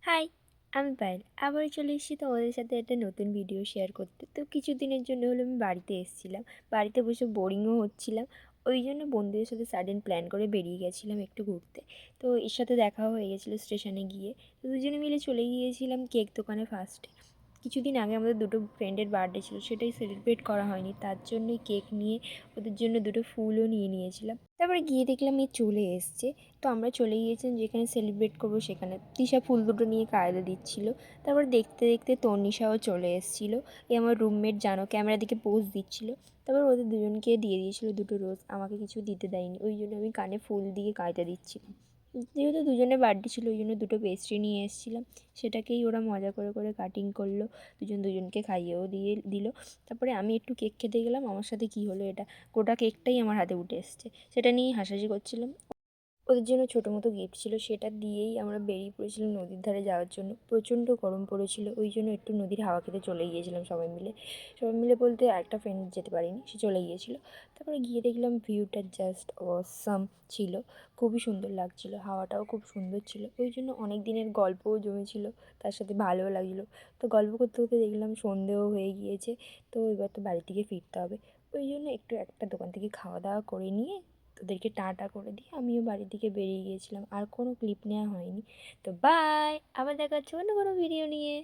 High, আমি পায়েল। আবার চলে এসেছি তোমাদের সাথে একটা নতুন ভিডিও শেয়ার করতে। তো কিছুদিনের জন্য হলো আমি বাড়িতে এসেছিলাম। বাড়িতে বসে বোরিংও হচ্ছিলাম। ওই জন্য বন্ধুদের সাথে সাডেন প্ল্যান করে বেরিয়ে গেছিলাম একটু ঘুরতে। তো এর সাথে দেখাও হয়ে গেছিলো স্টেশনে গিয়ে। তো দুজনে মিলে চলে গিয়েছিলাম কেক দোকানে ফার্স্টে। কিছুদিন আগে আমাদের দুটো ফ্রেন্ডের বার্থডে ছিল, সেটাই সেলিব্রেট করা হয়নি, তার জন্যই কেক নিয়ে ওদের জন্য দুটো ফুলও নিয়ে নিয়েছিলাম। তারপরে গিয়ে দেখলাম চলে এসছে। তো আমরা চলে গিয়েছিলাম যেখানে সেলিব্রেট করবো সেখানে। তিশা ফুল দুটো নিয়ে কায়দা দিচ্ছিল। তারপর দেখতে দেখতে তন্নিশাও চলে এসেছিলো। আমার রুমমেট জানো ক্যামেরা দিকে পোজ দিচ্ছিল। তারপর ওদের দুজনকে দিয়ে দিয়েছিলো দুটো রোজ, আমাকে কিছু দিতে দেয়নি, ওই জন্য আমি কানে ফুল দিয়ে কায়দা দিচ্ছিলাম। যেহেতু দুজনের বার্থডে ছিল ওই জন্য দুটো পেস্ট্রি নিয়ে এসেছিলাম, সেটাকেই ওরা মজা করে করে কাটিং করলো, দুজনকে খাইয়েও দিয়ে দিল। তারপরে আমি একটু কেক খেতে গেলাম, আমার সাথে কি হলো, এটা গোটা কেকটাই আমার হাতে উঠে এসছে। সেটা নিয়েই হাসাহাসি করছিলাম। ওদের জন্য ছোটো মতো গিফট ছিল, সেটা দিয়েই আমরা বেরিয়ে পড়েছিলাম নদীর ধারে যাওয়ার জন্য। প্রচণ্ড গরম পড়েছিল, ওই জন্য একটু নদীর হাওয়া খেতে চলে গিয়েছিলাম সবাই মিলে বলতে আরেকটা ফ্রেন্ড যেতে পারিনি, সে চলে গিয়েছিলো। তারপরে গিয়ে দেখলাম ভিউটা জাস্ট অসাম ছিল, খুবই সুন্দর লাগছিল, হাওয়াটাও খুব সুন্দর ছিল, ওই জন্য অনেক দিনের গল্পও জমেছিল, তার সাথে ভালোও লাগছিলো। তো গল্প করতে করতে দেখলাম সন্ধেও হয়ে গিয়েছে, তো এবার তো বাড়ির দিকে ফিরতে হবে। ওই জন্য একটু একটা দোকান থেকে খাওয়া দাওয়া করে নিয়ে তোদেরকে টাটা করে দিয়ে আমিও বাড়ির দিকে বেরিয়ে গিয়েছিলাম। আর কোনো ক্লিপ নেওয়া হয়নি। তো বাই, আবার দেখা হচ্ছে অন্য কোনো ভিডিও নিয়ে।